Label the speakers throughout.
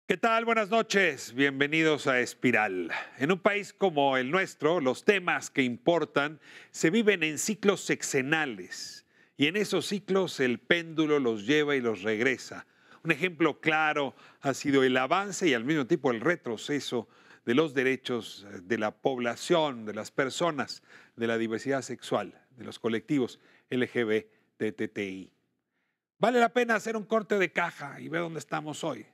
Speaker 1: ¿Qué tal? Buenas noches. Bienvenidos a Espiral. En un país como el nuestro, los temas que importan se viven en ciclos sexenales y en esos ciclos el péndulo los lleva y los regresa. Un ejemplo claro ha sido el avance y al mismo tiempo el retroceso de los derechos de la población, de las personas, de la diversidad sexual, de los colectivos LGBTTI. Vale la pena hacer un corte de caja y ver dónde estamos hoy.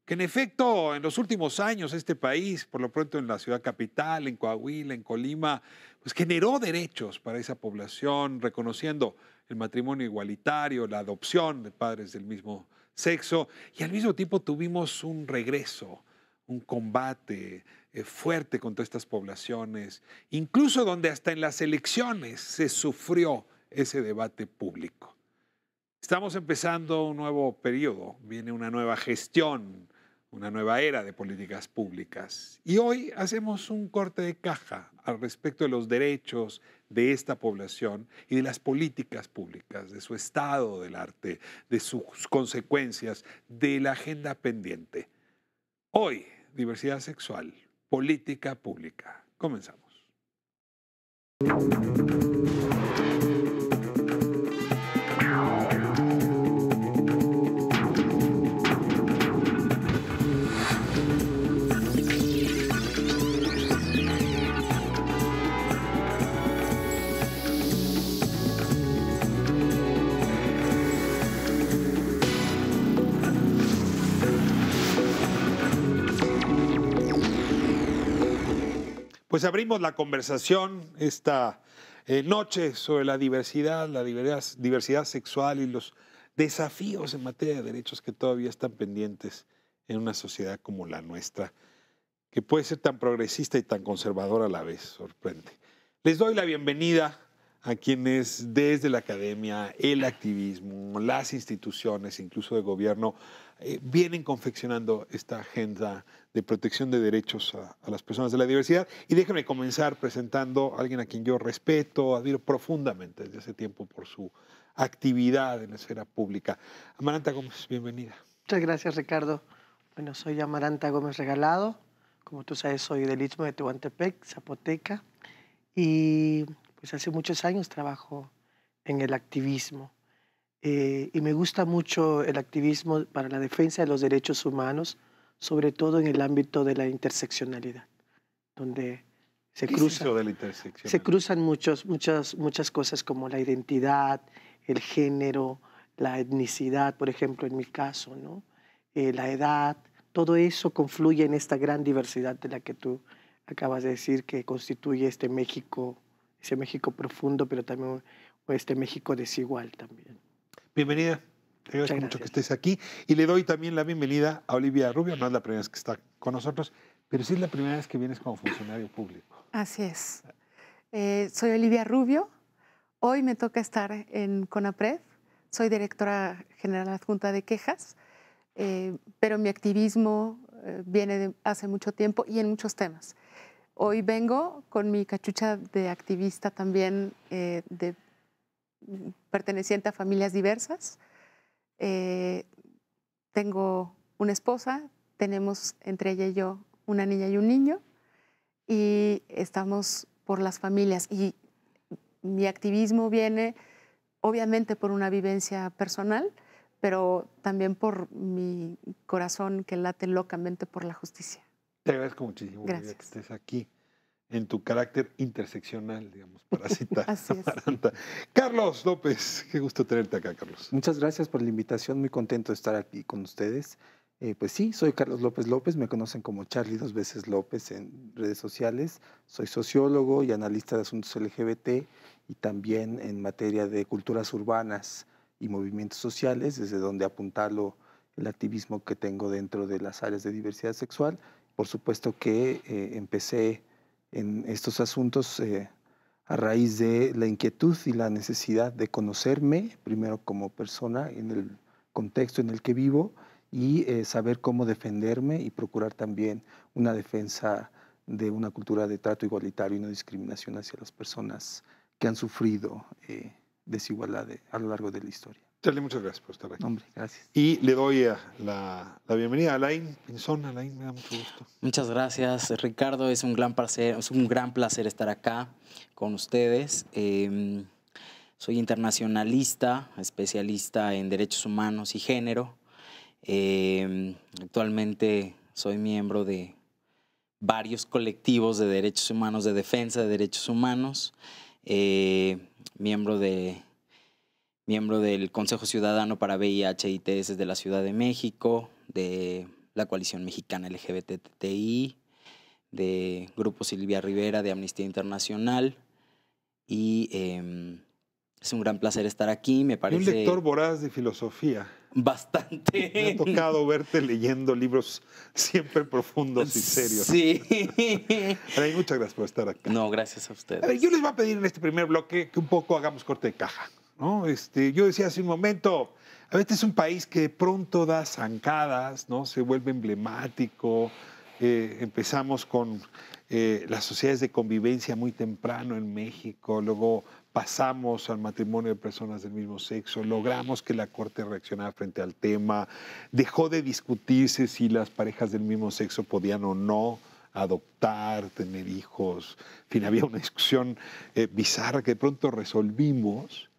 Speaker 1: Que en efecto, en los últimos años este país, por lo pronto en la ciudad capital, en Coahuila, en Colima, pues generó derechos para esa población, reconociendo el matrimonio igualitario, la adopción de padres del mismo sexo, y al mismo tiempo tuvimos un regreso, un combate fuerte contra estas poblaciones, incluso donde hasta en las elecciones se sufrió ese debate público. Estamos empezando un nuevo periodo, viene una nueva gestión, una nueva era de políticas públicas. Y hoy hacemos un corte de caja al respecto de los derechos de esta población y de las políticas públicas, de su estado del arte, de sus consecuencias, de la agenda pendiente. Hoy, diversidad sexual, política pública. Comenzamos. Pues abrimos la conversación esta noche sobre la diversidad sexual y los desafíos en materia de derechos que todavía están pendientes en una sociedad como la nuestra, que puede ser tan progresista y tan conservadora a la vez, sorprende. Les doy la bienvenida a quienes desde la academia, el activismo, las instituciones, incluso de gobierno, vienen confeccionando esta agenda de protección de derechos a las personas de la diversidad. Y déjenme comenzar presentando a alguien a quien yo respeto, admiro profundamente desde hace tiempo por su actividad en la esfera pública. Amaranta Gómez, bienvenida.
Speaker 2: Muchas gracias, Ricardo. Bueno, soy Amaranta Gómez Regalado. Como tú sabes, soy del Istmo de Tehuantepec, Zapoteca. Y pues hace muchos años trabajo en el activismo. Y me gusta mucho el activismo para la defensa de los derechos humanos, sobre todo en el ámbito de la interseccionalidad, donde se cruzan muchas cosas como la identidad, el género, la etnicidad, por ejemplo, en mi caso, ¿no? La edad, todo eso confluye en esta gran diversidad de la que tú acabas de decir, que constituye este México, ese México profundo, pero también este México desigual también.
Speaker 1: Bienvenida. Te agradezco mucho que estés aquí. Y le doy también la bienvenida a Olivia Rubio. No es la primera vez que está con nosotros, pero sí es la primera vez que vienes como funcionario público.
Speaker 3: Así es. Soy Olivia Rubio. Hoy me toca estar en CONAPRED. Soy directora general adjunta de quejas, pero mi activismo viene de hace mucho tiempo y en muchos temas. Hoy vengo con mi cachucha de activista también, perteneciente a familias diversas. Tengo una esposa, tenemos entre ella y yo una niña y un niño, y estamos por las familias. Y mi activismo viene obviamente por una vivencia personal, pero también por mi corazón que late locamente por la justicia.
Speaker 1: Te agradezco muchísimo, Olivia, que estés aquí en tu carácter interseccional, digamos, para citar a Amaranta. Carlos López, qué gusto tenerte acá, Carlos.
Speaker 4: Muchas gracias por la invitación, muy contento de estar aquí con ustedes. Pues sí, soy Carlos López López, me conocen como Charlie 2 veces López en redes sociales. Soy sociólogo y analista de asuntos LGBT y también en materia de culturas urbanas y movimientos sociales, desde donde apuntalo el activismo que tengo dentro de las áreas de diversidad sexual. Por supuesto que empecé en estos asuntos a raíz de la inquietud y la necesidad de conocerme, primero como persona en el contexto en el que vivo, y saber cómo defenderme y procurar también una defensa de una cultura de trato igualitario y no discriminación hacia las personas que han sufrido desigualdad a lo largo de la historia.
Speaker 1: Charlie, muchas gracias por estar aquí.
Speaker 4: Hombre, gracias.
Speaker 1: Y le doy la bienvenida a Alain Pinzón. Alain, me da mucho gusto.
Speaker 5: Muchas gracias, Ricardo. Es un gran placer estar acá con ustedes. Soy internacionalista, especialista en derechos humanos y género. Actualmente soy miembro de varios colectivos de derechos humanos, de defensa de derechos humanos, miembro del Consejo Ciudadano para VIH y ITS de la Ciudad de México, de la Coalición Mexicana LGBTI, de Grupo Silvia Rivera de Amnistía Internacional, y es un gran placer estar aquí, me parece.
Speaker 1: Un lector voraz de filosofía.
Speaker 5: Bastante.
Speaker 1: Me ha tocado verte leyendo libros siempre profundos y serios.
Speaker 5: Sí.
Speaker 1: Alain, muchas gracias por estar acá.
Speaker 5: No, gracias a ustedes.
Speaker 1: A ver, yo les voy a pedir en este primer bloque que un poco hagamos corte de caja, ¿no? Yo decía hace un momento, a veces es un país que de pronto da zancadas, ¿no? Se vuelve emblemático. Empezamos con las sociedades de convivencia muy temprano en México, luego pasamos al matrimonio de personas del mismo sexo, logramos que la Corte reaccionara frente al tema, dejó de discutirse si las parejas del mismo sexo podían o no adoptar, tener hijos. En fin, había una discusión bizarra que de pronto resolvimos.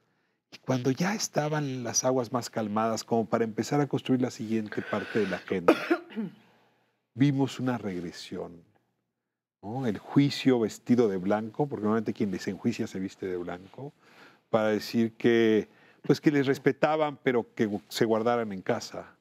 Speaker 1: Y cuando ya estaban las aguas más calmadas, como para empezar a construir la siguiente parte de la agenda, vimos una regresión, ¿no? El juicio vestido de blanco, porque normalmente quien les enjuicia se viste de blanco, para decir que, pues, que les respetaban, pero que se guardaran en casa,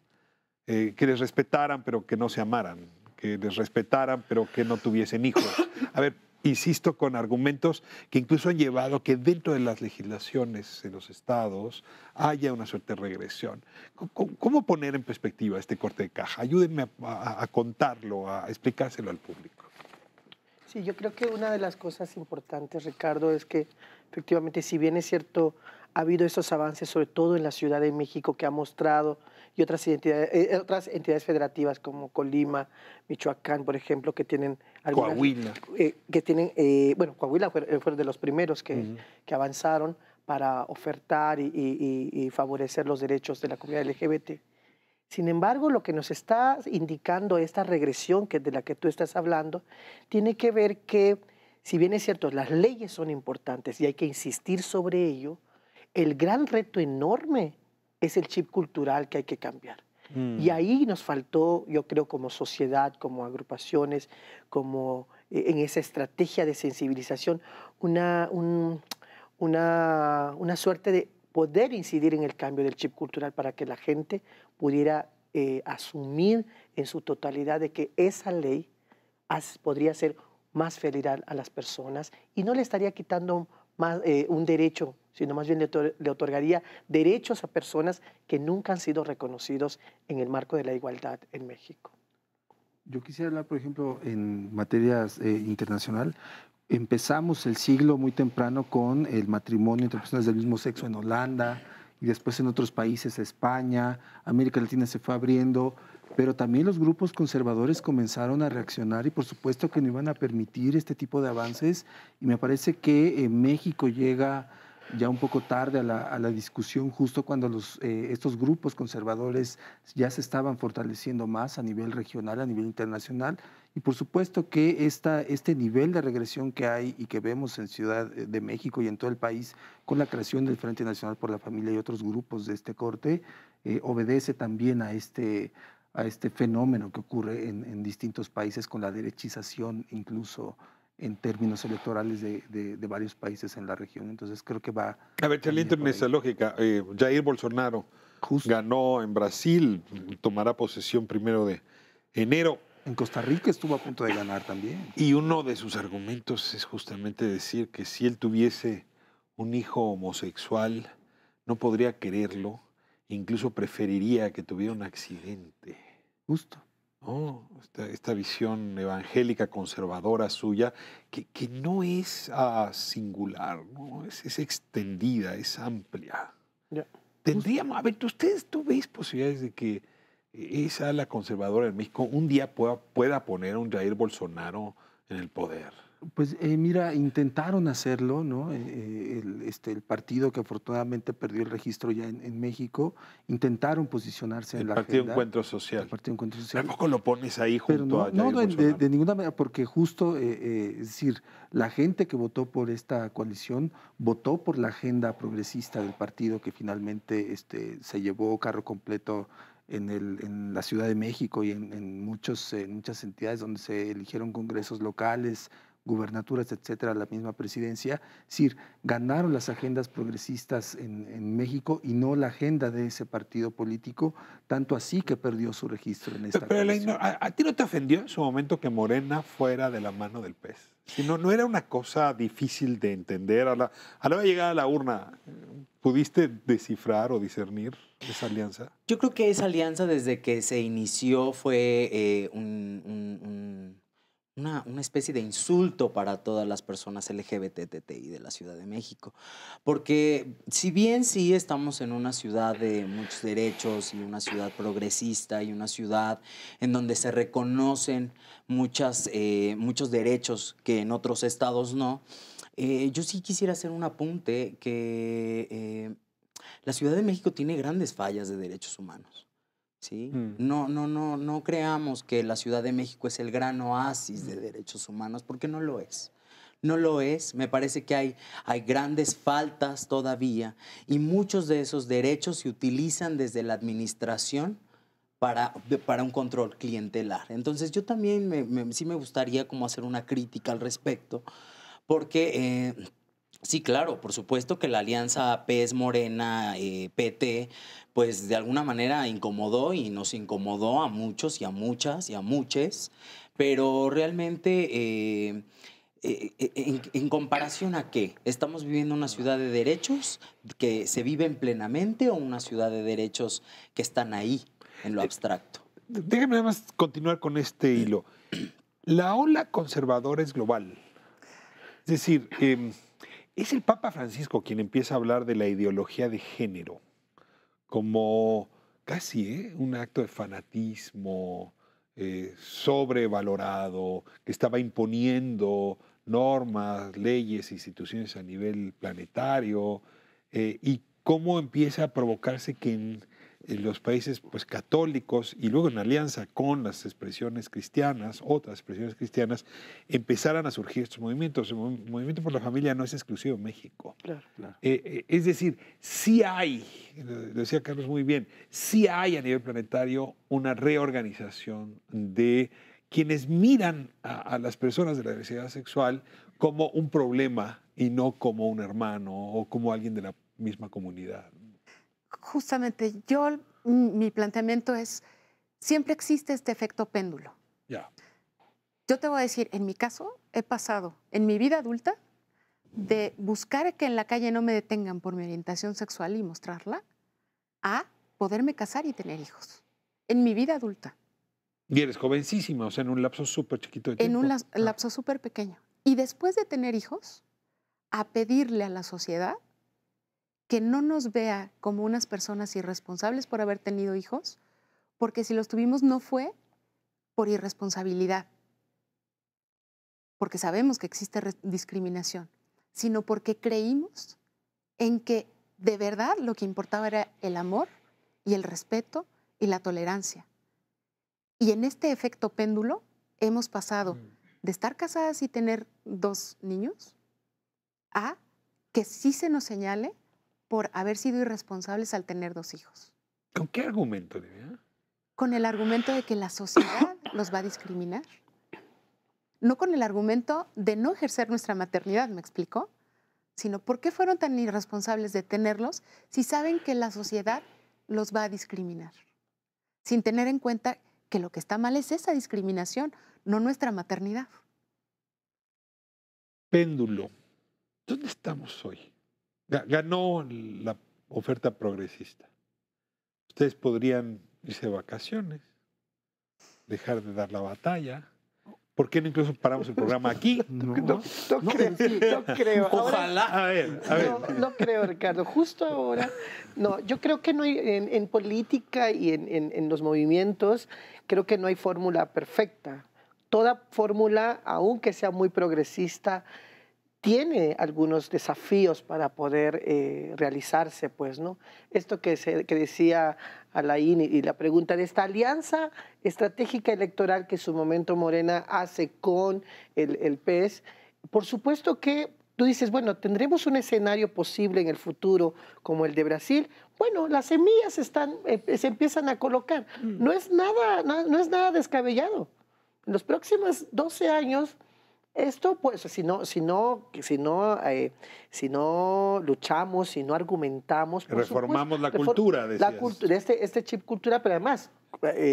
Speaker 1: que les respetaran, pero que no se amaran, que les respetaran, pero que no tuviesen hijos. A ver, insisto, con argumentos que incluso han llevado que dentro de las legislaciones de los estados haya una suerte de regresión. ¿Cómo poner en perspectiva este corte de caja? Ayúdenme a contarlo, a explicárselo al público.
Speaker 2: Sí, yo creo que una de las cosas importantes, Ricardo, es que efectivamente, si bien es cierto, ha habido esos avances, sobre todo en la Ciudad de México, que ha mostrado, y otras entidades federativas como Colima, Michoacán, por ejemplo, que tienen algunas...
Speaker 1: Coahuila.
Speaker 2: Que tienen, bueno, Coahuila fue de los primeros que avanzaron para ofertar y favorecer los derechos de la comunidad LGBT. Sin embargo, lo que nos está indicando esta regresión de la que tú estás hablando, tiene que ver que, si bien es cierto, las leyes son importantes y hay que insistir sobre ello, el gran reto enorme es el chip cultural que hay que cambiar. Y ahí nos faltó, yo creo, como sociedad, como agrupaciones, como en esa estrategia de sensibilización, una suerte de poder incidir en el cambio del chip cultural para que la gente pudiera asumir en su totalidad de que esa ley podría ser más feliz a las personas y no le estaría quitando más, un derecho, sino más bien le otorgaría derechos a personas que nunca han sido reconocidos en el marco de la igualdad en México.
Speaker 4: Yo quisiera hablar, por ejemplo, en materias internacional. Empezamos el siglo muy temprano con el matrimonio entre personas del mismo sexo en Holanda y después en otros países, España, América Latina se fue abriendo, pero también los grupos conservadores comenzaron a reaccionar y por supuesto que no iban a permitir este tipo de avances y me parece que México llega ya un poco tarde a la discusión justo cuando estos grupos conservadores ya se estaban fortaleciendo más a nivel regional, a nivel internacional. Y por supuesto que este nivel de regresión que hay y que vemos en Ciudad de México y en todo el país con la creación del Frente Nacional por la Familia y otros grupos de este corte, obedece también a este fenómeno que ocurre en distintos países con la derechización incluso en términos electorales de varios países en la región. Entonces creo que va...
Speaker 1: A ver, Charlie, en esa lógica, Jair Bolsonaro ganó en Brasil, tomará posesión 1 de enero.
Speaker 4: En Costa Rica estuvo a punto de ganar también.
Speaker 1: Y uno de sus argumentos es justamente decir que si él tuviese un hijo homosexual, no podría quererlo, incluso preferiría que tuviera un accidente.
Speaker 4: Justo.
Speaker 1: ¿No? Esta visión evangélica conservadora suya, que no es singular, ¿no? Es extendida, es amplia.
Speaker 2: Yeah.
Speaker 1: Tendríamos, a ver, ¿tú ves posibilidades de que esa ala conservadora en México un día pueda poner a un Jair Bolsonaro en el poder?
Speaker 4: Pues mira, intentaron hacerlo, ¿no? El partido que afortunadamente perdió el registro ya en México, intentaron posicionarse en
Speaker 1: El
Speaker 4: la
Speaker 1: Partido
Speaker 4: agenda.
Speaker 1: Encuentro Social.
Speaker 4: El Partido Encuentro Social.
Speaker 1: Tampoco lo pones ahí
Speaker 4: Pero
Speaker 1: junto a
Speaker 4: no,
Speaker 1: Jair
Speaker 4: de
Speaker 1: Bolsonaro.
Speaker 4: ninguna manera, porque justo, es decir, la gente que votó por esta coalición votó por la agenda progresista del partido que finalmente se llevó carro completo en la Ciudad de México y en muchas entidades donde se eligieron congresos locales, gubernaturas, etcétera, la misma presidencia. Es decir, ganaron las agendas progresistas en México y no la agenda de ese partido político, tanto así que perdió su registro en esta
Speaker 1: Pero
Speaker 4: coalición.
Speaker 1: ¿a ti no te ofendió en su momento que Morena fuera de la mano del PES? Si no era una cosa difícil de entender. A la hora de llegar a la urna, ¿pudiste descifrar o discernir esa alianza?
Speaker 5: Yo creo que esa alianza desde que se inició fue una especie de insulto para todas las personas LGBTTI de la Ciudad de México. Porque si bien sí estamos en una ciudad de muchos derechos y una ciudad progresista y una ciudad en donde se reconocen muchos derechos que en otros estados no, yo sí quisiera hacer un apunte que la Ciudad de México tiene grandes fallas de derechos humanos. ¿Sí? No creamos que la Ciudad de México es el gran oasis de derechos humanos, porque no lo es. No lo es. Me parece que hay grandes faltas todavía y muchos de esos derechos se utilizan desde la administración para un control clientelar. Entonces yo también sí me gustaría como hacer una crítica al respecto, porque sí, claro, por supuesto que la alianza PES, Morena, PT, pues de alguna manera incomodó y nos incomodó a muchos y a muchas y a muches, pero realmente en comparación a qué, ¿estamos viviendo una ciudad de derechos que se viven plenamente o una ciudad de derechos que están ahí en lo abstracto?
Speaker 1: Déjame nada más continuar con este hilo. La ola conservadora es global. Es decir, es el Papa Francisco quien empieza a hablar de la ideología de género como casi un acto de fanatismo sobrevalorado, que estaba imponiendo normas, leyes, instituciones a nivel planetario, y cómo empieza a provocarse que en los países pues, católicos y luego en alianza con las expresiones cristianas, otras expresiones cristianas, empezaran a surgir estos movimientos. El movimiento por la familia no es exclusivo de México.
Speaker 2: Claro.
Speaker 1: Es decir, sí hay, lo decía Carlos muy bien, sí hay a nivel planetario una reorganización de quienes miran a las personas de la diversidad sexual como un problema y no como un hermano o como alguien de la misma comunidad.
Speaker 3: Justamente, mi planteamiento es, siempre existe este efecto péndulo.
Speaker 1: Ya.
Speaker 3: Yo te voy a decir, en mi caso, he pasado en mi vida adulta de buscar que en la calle no me detengan por mi orientación sexual y mostrarla, a poderme casar y tener hijos. En mi vida adulta.
Speaker 1: Y eres jovencísima, o sea, en un lapso súper chiquito de tiempo.
Speaker 3: En un lapso súper pequeño. Y después de tener hijos, a pedirle a la sociedad que no nos vea como unas personas irresponsables por haber tenido hijos, porque si los tuvimos no fue por irresponsabilidad, porque sabemos que existe discriminación, sino porque creímos en que de verdad lo que importaba era el amor y el respeto y la tolerancia. Y en este efecto péndulo hemos pasado de estar casadas y tener 2 niños a que sí se nos señale por haber sido irresponsables al tener 2 hijos.
Speaker 1: ¿Con qué argumento, Livia?
Speaker 3: Con el argumento de que la sociedad los va a discriminar. No con el argumento de no ejercer nuestra maternidad, ¿me explico? Sino ¿por qué fueron tan irresponsables de tenerlos si saben que la sociedad los va a discriminar? Sin tener en cuenta que lo que está mal es esa discriminación, no nuestra maternidad.
Speaker 1: Péndulo. ¿Dónde estamos hoy? Ganó la oferta progresista. Ustedes podrían irse de vacaciones, dejar de dar la batalla. ¿Por qué no incluso paramos el programa aquí?
Speaker 2: No creo.
Speaker 1: Ojalá. A ver.
Speaker 2: No creo, Ricardo. Justo ahora, no, yo creo que no hay, en política y en los movimientos, creo que no hay fórmula perfecta. toda fórmula, aunque sea muy progresista, tiene algunos desafíos para poder realizarse, pues, ¿no? Esto que decía Alain y la pregunta de esta alianza estratégica electoral que en su momento Morena hace con el PES, por supuesto que tú dices, bueno, tendremos un escenario posible en el futuro como el de Brasil. Bueno, las semillas se empiezan a colocar. No es nada descabellado. En los próximos 12 años, esto, pues, si no luchamos, si no argumentamos, por
Speaker 1: Reformamos
Speaker 2: supuesto,
Speaker 1: la cultura, decías.
Speaker 2: la cultura, este chip cultura, pero además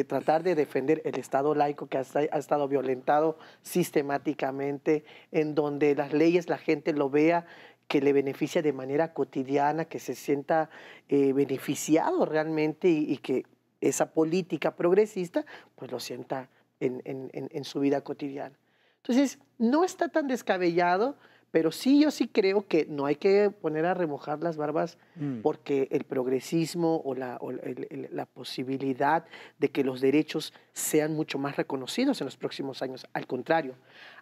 Speaker 2: tratar de defender el Estado laico que ha estado violentado sistemáticamente, en donde las leyes la gente lo vea que le beneficia de manera cotidiana, que se sienta beneficiado realmente y que esa política progresista pues lo sienta en su vida cotidiana. Entonces, no está tan descabellado, pero yo sí creo que no hay que poner a remojar las barbas porque el progresismo o la posibilidad de que los derechos sean mucho más reconocidos en los próximos años. Al contrario,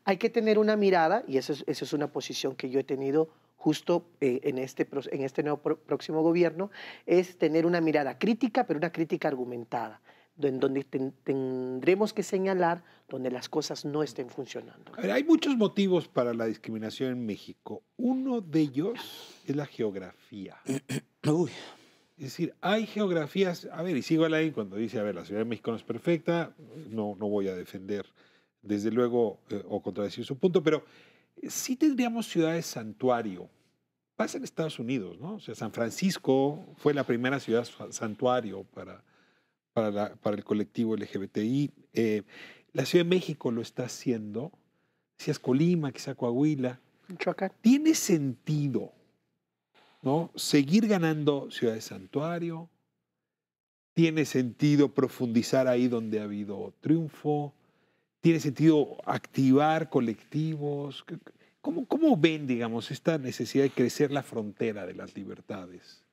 Speaker 2: hay que tener una mirada, y esa es una posición que yo he tenido justo en este nuevo próximo gobierno, es tener una mirada crítica, pero una crítica argumentada, en donde tendremos que señalar donde las cosas no estén funcionando.
Speaker 1: A ver, hay muchos motivos para la discriminación en México. Uno de ellos es la geografía.
Speaker 5: Uy.
Speaker 1: Es decir, hay geografías, a ver, y sigo a Alain cuando dice, a ver, la Ciudad de México no es perfecta, no voy a defender, desde luego, o contradecir su punto, pero sí tendríamos ciudades santuario. Pasa en Estados Unidos, ¿no? O sea, San Francisco fue la primera ciudad santuario para el colectivo LGBTI. La Ciudad de México lo está haciendo, quizás Colima, quizás Coahuila.
Speaker 2: Michoacán.
Speaker 1: Tiene sentido, ¿no? Seguir ganando ciudades santuario, tiene sentido profundizar ahí donde ha habido triunfo, tiene sentido activar colectivos. ¿Cómo ven, digamos, esta necesidad de crecer la frontera de las libertades?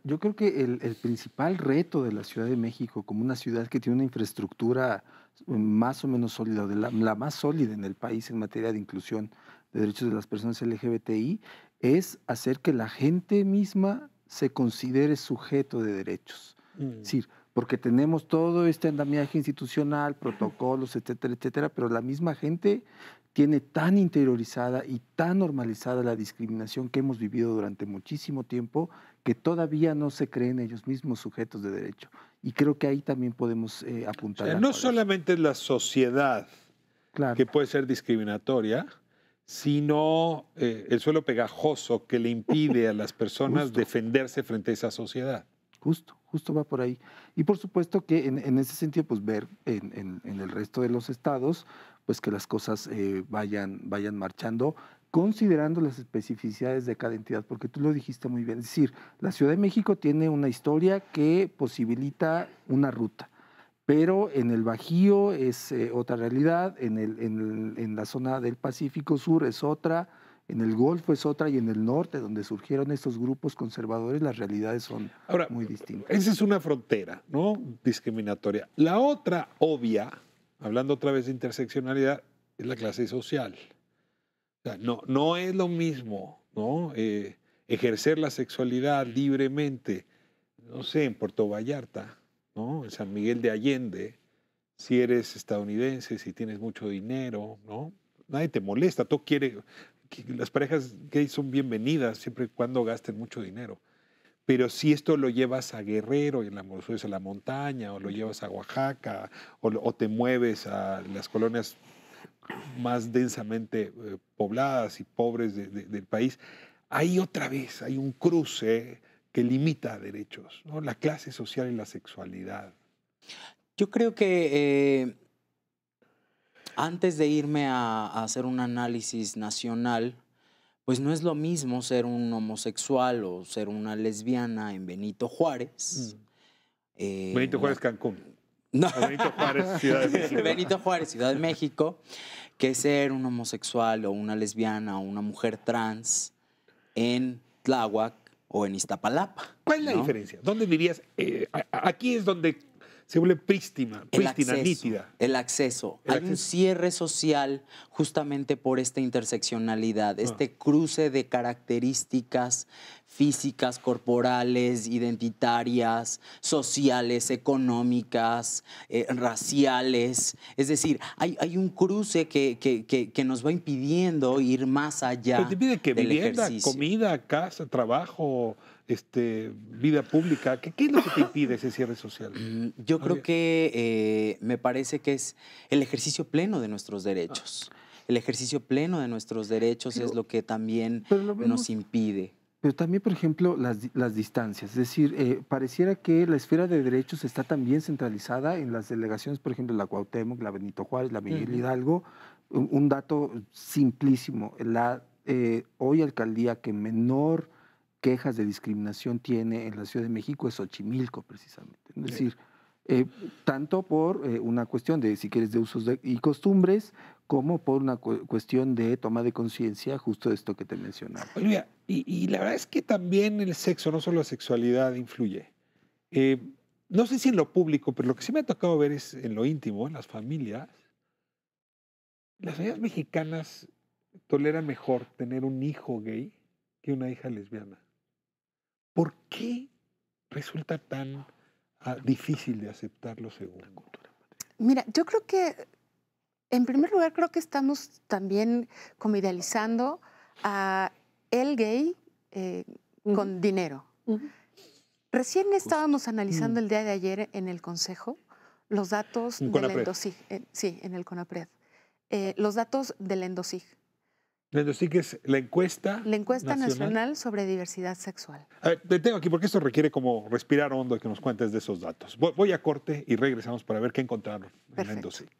Speaker 4: Yo creo que el principal reto de la Ciudad de México, como una ciudad que tiene una infraestructura más o menos sólida, la más sólida en el país en materia de inclusión de derechos de las personas LGBTI, es hacer que la gente misma se considere sujeto de derechos. Es decir, porque tenemos todo este andamiaje institucional, protocolos, etcétera, etcétera, pero la misma gente tiene tan interiorizada y tan normalizada la discriminación que hemos vivido durante muchísimo tiempo que todavía no se creen ellos mismos sujetos de derecho. Y creo que ahí también podemos apuntar.
Speaker 1: O sea, no solamente es la sociedad que puede ser discriminatoria, sino el suelo pegajoso que le impide a las personas defenderse frente a esa sociedad.
Speaker 4: Justo va por ahí. Y por supuesto que en ese sentido, pues ver en el resto de los estados, pues que las cosas vayan marchando, considerando las especificidades de cada entidad, porque tú lo dijiste muy bien. Es decir, la Ciudad de México tiene una historia que posibilita una ruta, pero en el Bajío es otra realidad, en la zona del Pacífico Sur es otra, en el Golfo es otra y en el norte, donde surgieron estos grupos conservadores, las realidades son muy distintas.
Speaker 1: Esa es una frontera, ¿no? Discriminatoria. La otra obvia, hablando otra vez de interseccionalidad, es la clase social. O sea, no es lo mismo, ¿no? Ejercer la sexualidad libremente, no sé, en Puerto Vallarta, ¿no? En San Miguel de Allende, si eres estadounidense, si tienes mucho dinero, ¿no? Nadie te molesta, todo quiere. Las parejas gays son bienvenidas siempre y cuando gasten mucho dinero. Pero si esto lo llevas a Guerrero y subes a la montaña, o lo llevas a Oaxaca, o te mueves a las colonias más densamente pobladas y pobres del país, ahí otra vez hay un cruce que limita derechos, ¿no? La clase social y la sexualidad.
Speaker 5: Yo creo que antes de irme a hacer un análisis nacional, pues no es lo mismo ser un homosexual o ser una lesbiana en Benito Juárez.
Speaker 1: Benito Juárez, Cancún.
Speaker 5: No.
Speaker 1: Benito Juárez, Ciudad de México.
Speaker 5: Benito Juárez, Ciudad de México, que ser un homosexual o una lesbiana o una mujer trans en Tláhuac o en Iztapalapa.
Speaker 1: ¿Cuál es la diferencia? ¿Dónde dirías? Aquí es donde se vuelve prístina, nítida.
Speaker 5: El acceso. Hay un cierre social justamente por esta interseccionalidad, este cruce de características físicas, corporales, identitarias, sociales, económicas, raciales. Es decir, hay un cruce que nos va impidiendo ir más allá.
Speaker 1: Pero te pide que
Speaker 5: del
Speaker 1: vivienda,
Speaker 5: ejercicio.
Speaker 1: comida, casa, trabajo, vida pública. ¿Qué es lo que te impide ese cierre social?
Speaker 5: Yo creo que me parece que es el ejercicio pleno de nuestros derechos. El ejercicio pleno de nuestros derechos es lo que también nos impide.
Speaker 4: Pero también, por ejemplo, las distancias. Es decir, pareciera que la esfera de derechos está también centralizada en las delegaciones, por ejemplo, la Cuauhtémoc, la Benito Juárez, la Miguel Hidalgo. Un dato simplísimo. La hoy alcaldía que menor quejas de discriminación tiene en la Ciudad de México es Xochimilco, precisamente. Es decir, tanto por una cuestión de, si quieres, de usos y costumbres, como por una cuestión de toma de conciencia, justo de esto que te mencionaba.
Speaker 1: Olivia, y la verdad es que también el sexo, no solo la sexualidad, influye. No sé si en lo público, pero lo que sí me ha tocado ver es en lo íntimo, en las familias. Las familias mexicanas toleran mejor tener un hijo gay que una hija lesbiana. ¿Por qué resulta tan difícil de aceptarlo según la cultura?
Speaker 3: Mira, yo creo que, en primer lugar, creo que estamos también como idealizando a el gay con dinero. Recién estábamos analizando el día de ayer en el Consejo los datos del Endosig. Sí, en el CONAPRED. Los datos del Endosig.
Speaker 1: El Endosig es la encuesta
Speaker 3: nacional sobre diversidad sexual.
Speaker 1: A ver, te tengo aquí porque esto requiere como respirar hondo y que nos cuentes de esos datos. Voy a corte y regresamos para ver qué encontraron en el Endosig.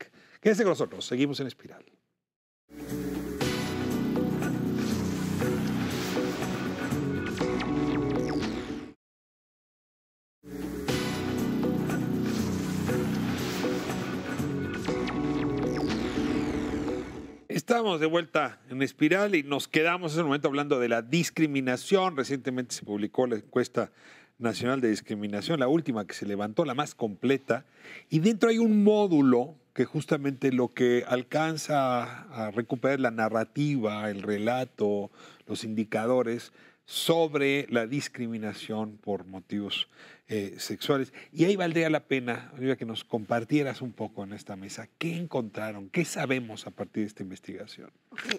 Speaker 1: Quédense con nosotros, seguimos en Espiral. Estamos de vuelta en Espiral y nos quedamos en ese momento hablando de la discriminación. Recientemente se publicó la encuesta nacional de discriminación, la última que se levantó, la más completa, y dentro hay un módulo que justamente lo que alcanza a recuperar la narrativa, el relato, los indicadores sobre la discriminación por motivos sexuales. Y ahí valdría la pena, Olivia, que nos compartieras un poco en esta mesa. ¿Qué encontraron? ¿Qué sabemos a partir de esta investigación?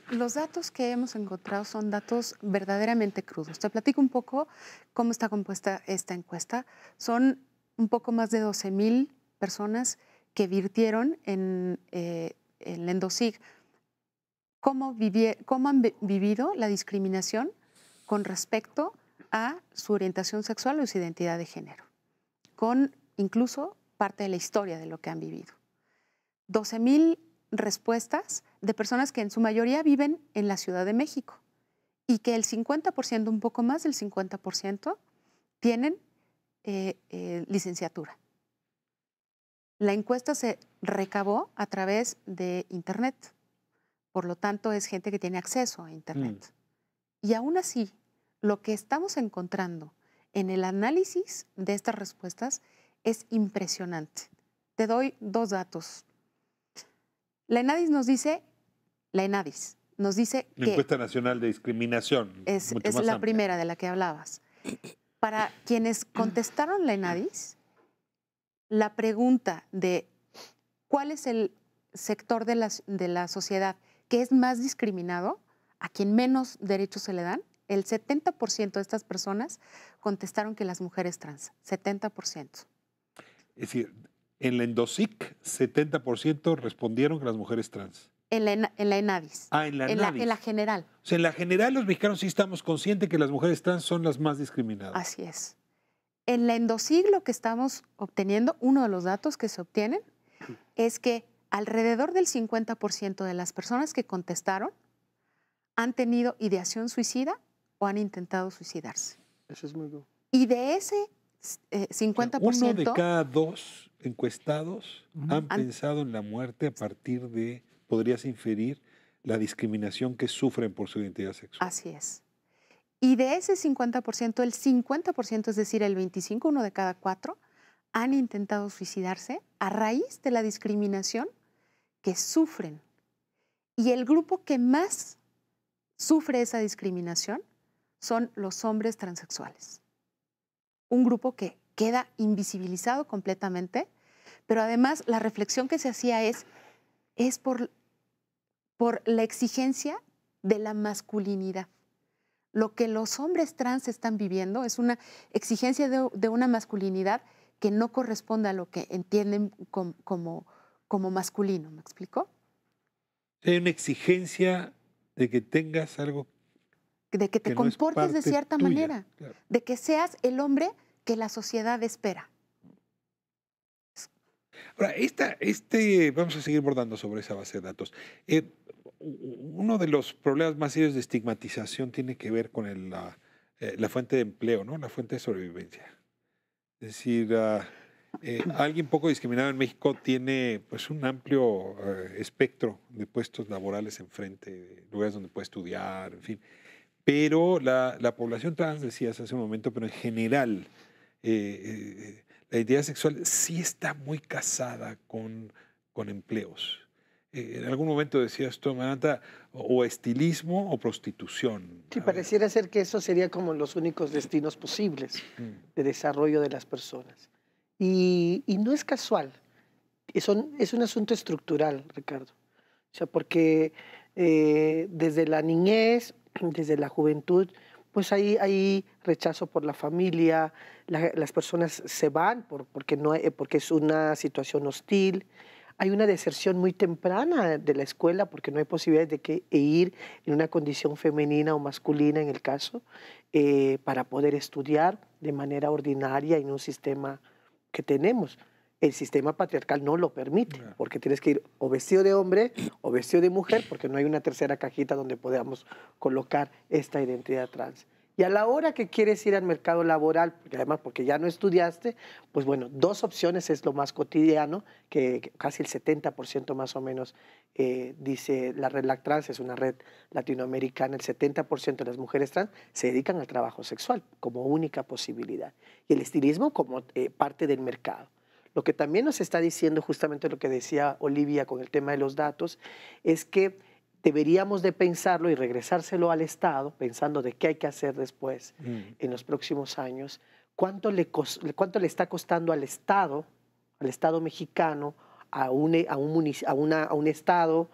Speaker 3: Los datos que hemos encontrado son datos verdaderamente crudos. Te platico un poco cómo está compuesta esta encuesta. Son un poco más de 12,000 personas que virtieron en el Endosig cómo han vivido la discriminación con respecto a su orientación sexual o su identidad de género, con incluso parte de la historia de lo que han vivido. 12,000 respuestas de personas que en su mayoría viven en la Ciudad de México y que el 50%, un poco más del 50%, tienen licenciatura. La encuesta se recabó a través de Internet, por lo tanto es gente que tiene acceso a Internet. Y aún así, lo que estamos encontrando en el análisis de estas respuestas es impresionante. Te doy 2 datos. La ENADIS nos dice
Speaker 1: La
Speaker 3: que
Speaker 1: encuesta nacional de discriminación.
Speaker 3: Es la primera de la que hablabas. Para quienes contestaron la ENADIS, la pregunta de cuál es el sector de la sociedad que es más discriminado, a quien menos derechos se le dan, el 70% de estas personas contestaron que las mujeres trans. 70%.
Speaker 1: Es decir, en la Endosig, 70% respondieron que las mujeres trans.
Speaker 3: En la ENADIS.
Speaker 1: En la ENADIS.
Speaker 3: En la general.
Speaker 1: O sea, en la general los mexicanos sí estamos conscientes que las mujeres trans son las más discriminadas.
Speaker 3: Así es. En la Endosig lo que estamos obteniendo, uno de los datos que se obtienen, es que alrededor del 50% de las personas que contestaron han tenido ideación suicida o han intentado suicidarse.
Speaker 2: Eso es muy duro.
Speaker 3: Y de ese 50%...
Speaker 1: Uno de cada 2 encuestados han pensado en la muerte a partir de, podrías inferir, la discriminación que sufren por su identidad sexual.
Speaker 3: Así es. Y de ese 50%, el 50%, es decir, el 25%, uno de cada 4, han intentado suicidarse a raíz de la discriminación que sufren. Y el grupo que más sufre esa discriminación son los hombres transexuales. Un grupo que queda invisibilizado completamente, pero además la reflexión que se hacía es por la exigencia de la masculinidad. Lo que los hombres trans están viviendo es una exigencia de una masculinidad que no corresponde a lo que entienden como masculino. ¿Me explico?
Speaker 1: Hay una exigencia de que tengas algo
Speaker 3: De que te
Speaker 1: que no es
Speaker 3: comportes de
Speaker 1: parte
Speaker 3: cierta
Speaker 1: tuya,
Speaker 3: manera,
Speaker 1: claro.
Speaker 3: de que seas el hombre que la sociedad espera.
Speaker 1: Ahora, vamos a seguir bordando sobre esa base de datos. Uno de los problemas más serios de estigmatización tiene que ver con la fuente de empleo, ¿no? La fuente de sobrevivencia. Es decir, alguien poco discriminado en México tiene pues, un amplio espectro de puestos laborales enfrente, de lugares donde puede estudiar, en fin. Pero la población trans, decías hace un momento, pero en general, la identidad sexual sí está muy casada con empleos. En algún momento decías tú, Amaranta, o estilismo o prostitución.
Speaker 2: Sí,
Speaker 1: A ver.
Speaker 2: pareciera ser que eso sería como los únicos destinos posibles de desarrollo de las personas. Y no es casual, es un asunto estructural, Ricardo. O sea, porque desde la niñez, desde la juventud, pues hay rechazo por la familia, las personas se van porque es una situación hostil. Hay una deserción muy temprana de la escuela porque no hay posibilidad de ir en una condición femenina o masculina, en el caso, para poder estudiar de manera ordinaria en un sistema que tenemos. El sistema patriarcal no lo permite, porque tienes que ir o vestido de hombre o vestido de mujer, porque no hay una tercera cajita donde podamos colocar esta identidad trans. Y a la hora que quieres ir al mercado laboral, porque ya no estudiaste, pues bueno, dos opciones es lo más cotidiano, que casi el 70% más o menos dice la red LACTRANS, es una red latinoamericana, el 70% de las mujeres trans se dedican al trabajo sexual como única posibilidad. Y el estilismo como parte del mercado. Lo que también nos está diciendo justamente lo que decía Olivia con el tema de los datos, es que deberíamos de pensarlo y regresárselo al Estado, pensando de qué hay que hacer después en los próximos años, cuánto le está costando al Estado mexicano, a un Estado,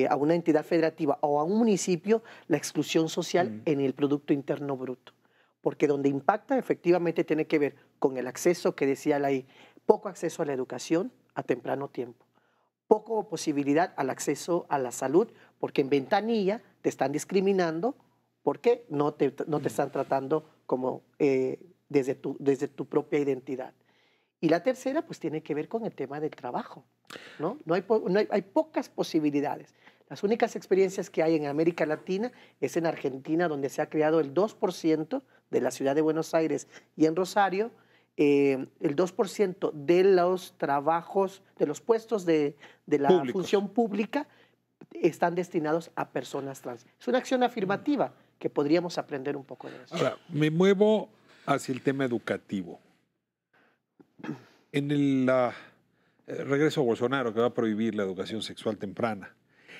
Speaker 2: a una entidad federativa o a un municipio, la exclusión social en el Producto Interno Bruto. Porque donde impacta efectivamente tiene que ver con el acceso que decía Laí, poco acceso a la educación a temprano tiempo. Poco posibilidad al acceso a la salud, porque en ventanilla te están discriminando porque no te están tratando como desde tu propia identidad. Y la tercera, pues tiene que ver con el tema del trabajo, ¿no? Hay pocas posibilidades. Las únicas experiencias que hay en América Latina es en Argentina, donde se ha creado el 2% de la ciudad de Buenos Aires y en Rosario, el 2% de los trabajos, de los puestos de la función pública están destinados a personas trans. Es una acción afirmativa que podríamos aprender un poco de eso.
Speaker 1: Ahora, me muevo hacia el tema educativo. En el regreso a Bolsonaro, que va a prohibir la educación sexual temprana.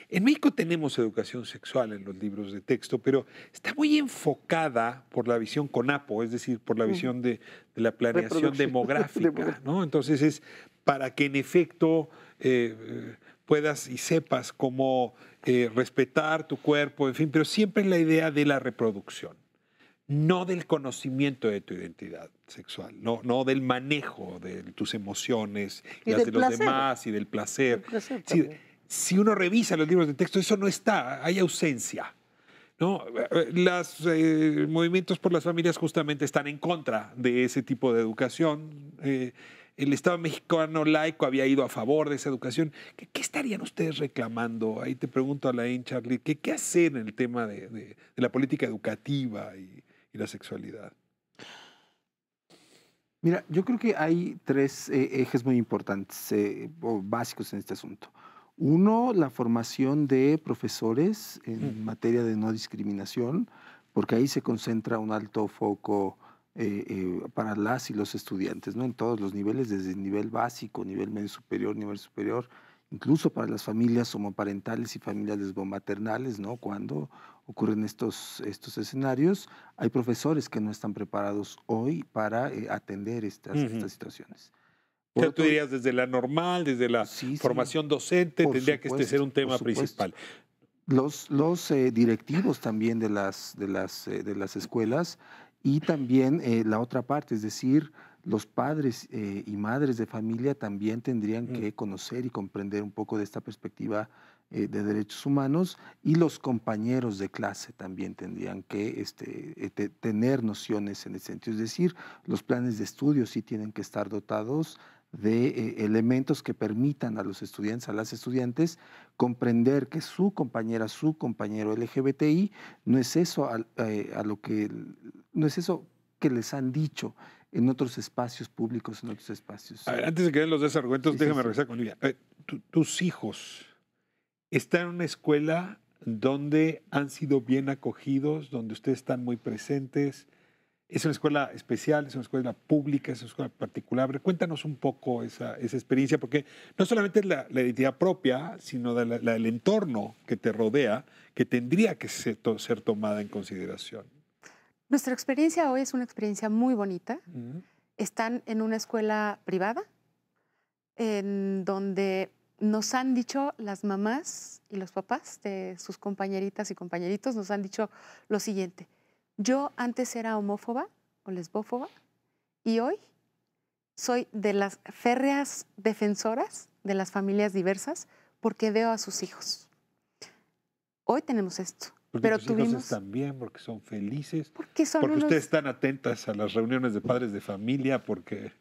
Speaker 1: En México tenemos educación sexual en los libros de texto, pero está muy enfocada por la visión CONAPO, es decir, por la visión de la planeación demográfica, ¿no? Entonces es para que en efecto puedas y sepas cómo respetar tu cuerpo, en fin, pero siempre la idea de la reproducción, no del conocimiento de tu identidad sexual, no del manejo de tus emociones, y las de los demás y del placer. Si uno revisa los libros de texto, eso no está, hay ausencia, ¿no? Los movimientos por las familias justamente están en contra de ese tipo de educación. El Estado mexicano laico había ido a favor de esa educación. ¿Qué estarían ustedes reclamando? Ahí te pregunto a Laín, Charlie, ¿qué hacer en el tema de la política educativa y la sexualidad?
Speaker 4: Mira, yo creo que hay tres ejes muy importantes o básicos en este asunto. Uno, la formación de profesores en materia de no discriminación, porque ahí se concentra un alto foco para las y los estudiantes, ¿no? En todos los niveles, desde el nivel básico, nivel medio superior, nivel superior, incluso para las familias homoparentales y familias lesbomaternales, ¿no? Cuando ocurren estos escenarios, hay profesores que no están preparados hoy para atender estas situaciones.
Speaker 1: O sea, tú dirías desde la normal, desde la
Speaker 4: Sí,
Speaker 1: formación docente,
Speaker 4: por
Speaker 1: tendría que ser un tema
Speaker 4: por
Speaker 1: principal.
Speaker 4: Los directivos también de las escuelas y también la otra parte, es decir, los padres y madres de familia también tendrían que conocer y comprender un poco de esta perspectiva de derechos humanos, y los compañeros de clase también tendrían que tener nociones en ese sentido. Es decir, los planes de estudio sí tienen que estar dotados de elementos que permitan a los estudiantes, a las estudiantes, comprender que su compañera, su compañero LGBTI no es eso no es eso que les han dicho en otros espacios públicos, en otros espacios.
Speaker 1: A ver, antes de que den los desargüentos,
Speaker 4: Sí,
Speaker 1: déjame
Speaker 4: sí.
Speaker 1: regresar con Lidia. Tus hijos están en una escuela donde han sido bien acogidos, donde ustedes están muy presentes. ¿Es una escuela especial? ¿Es una escuela pública? ¿Es una escuela particular? A ver, cuéntanos un poco esa experiencia, porque no solamente es la identidad propia, sino del entorno que te rodea, que tendría que ser tomada en consideración.
Speaker 3: Nuestra experiencia hoy es una experiencia muy bonita. Están en una escuela privada, en donde nos han dicho las mamás y los papás de sus compañeritas y compañeritos, nos han dicho lo siguiente: yo antes era homófoba o lesbófoba y hoy soy de las férreas defensoras de las familias diversas porque veo a sus hijos. Hoy tenemos esto.
Speaker 1: Porque
Speaker 3: pero
Speaker 1: tus hijos están bien, porque son felices, porque ustedes están atentas a las reuniones de padres de familia, porque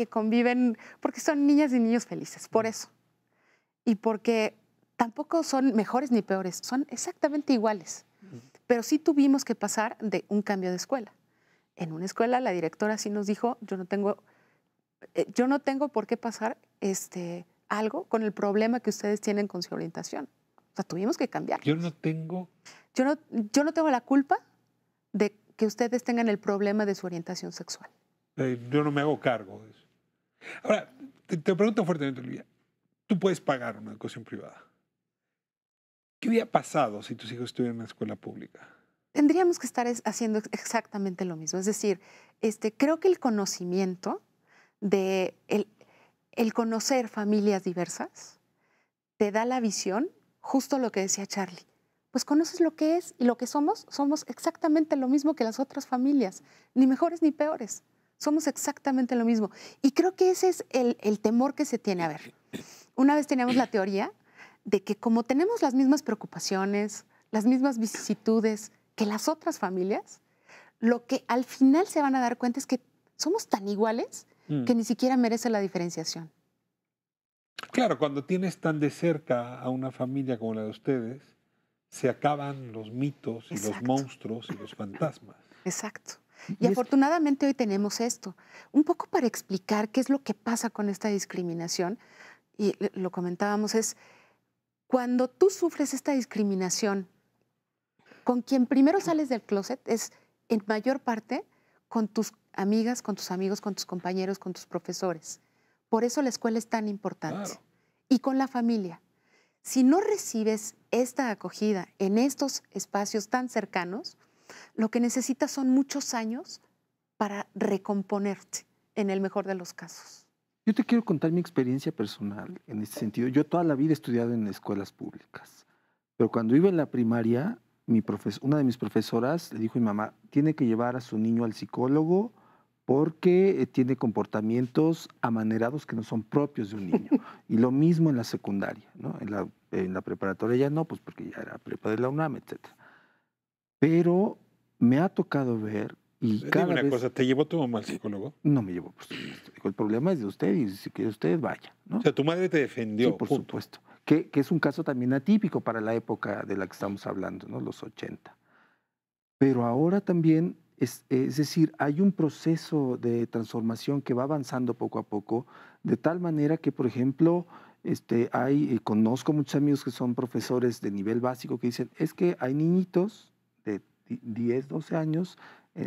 Speaker 3: conviven, porque son niñas y niños felices, por eso. Y porque tampoco son mejores ni peores, son exactamente iguales. Pero sí tuvimos que pasar de un cambio de escuela. En una escuela la directora sí nos dijo: yo no tengo por qué pasar algo con el problema que ustedes tienen con su orientación. O sea, tuvimos que cambiar.
Speaker 1: Yo no tengo
Speaker 3: la culpa de que ustedes tengan el problema de su orientación sexual.
Speaker 1: Yo no me hago cargo de eso. Ahora, te pregunto fuertemente, Olivia, tú puedes pagar una educación privada. ¿Qué hubiera pasado si tus hijos estuvieran en una escuela pública?
Speaker 3: Tendríamos que estar haciendo exactamente lo mismo. Es decir, creo que el conocimiento el conocer familias diversas te da la visión, justo lo que decía Charlie. Pues conoces lo que es y lo que somos exactamente lo mismo que las otras familias, ni mejores ni peores. Somos exactamente lo mismo. Y creo que ese es el temor que se tiene. A ver, una vez teníamos la teoría de que como tenemos las mismas preocupaciones, las mismas vicisitudes que las otras familias, lo que al final se van a dar cuenta es que somos tan iguales que ni siquiera merece la diferenciación.
Speaker 1: Claro, cuando tienes tan de cerca a una familia como la de ustedes, se acaban los mitos y los monstruos y los fantasmas.
Speaker 3: Exacto. Y afortunadamente hoy tenemos esto, un poco para explicar qué es lo que pasa con esta discriminación. Y lo comentábamos, es cuando tú sufres esta discriminación, con quien primero sales del closet es en mayor parte con tus amigas, con tus amigos, con tus compañeros, con tus profesores. Por eso la escuela es tan importante. Claro. Y con la familia. Si no recibes esta acogida en estos espacios tan cercanos, lo que necesitas son muchos años para recomponerte, en el mejor de los casos.
Speaker 4: Yo te quiero contar mi experiencia personal en este sentido. Yo toda la vida he estudiado en escuelas públicas, pero cuando iba en la primaria, una de mis profesoras le dijo a mi mamá: tiene que llevar a su niño al psicólogo porque tiene comportamientos amanerados que no son propios de un niño. Y lo mismo en la secundaria, ¿no? En la preparatoria ya no, pues porque ya era prepa de la UNAM, etc. Pero me ha tocado ver y cada
Speaker 1: Dime una
Speaker 4: vez...
Speaker 1: cosa, ¿te llevó tu mamá al psicólogo?
Speaker 4: No me llevó, por supuesto. Dijo: el problema es de usted y si quiere usted, vaya, ¿no?
Speaker 1: O sea, tu madre te defendió.
Speaker 4: Sí, por supuesto. Que es un caso también atípico para la época de la que estamos hablando, ¿no? Los 80. Pero ahora también, es decir, hay un proceso de transformación que va avanzando poco a poco, de tal manera que, por ejemplo, conozco muchos amigos que son profesores de nivel básico que dicen: es que hay niñitos de 10, 12 años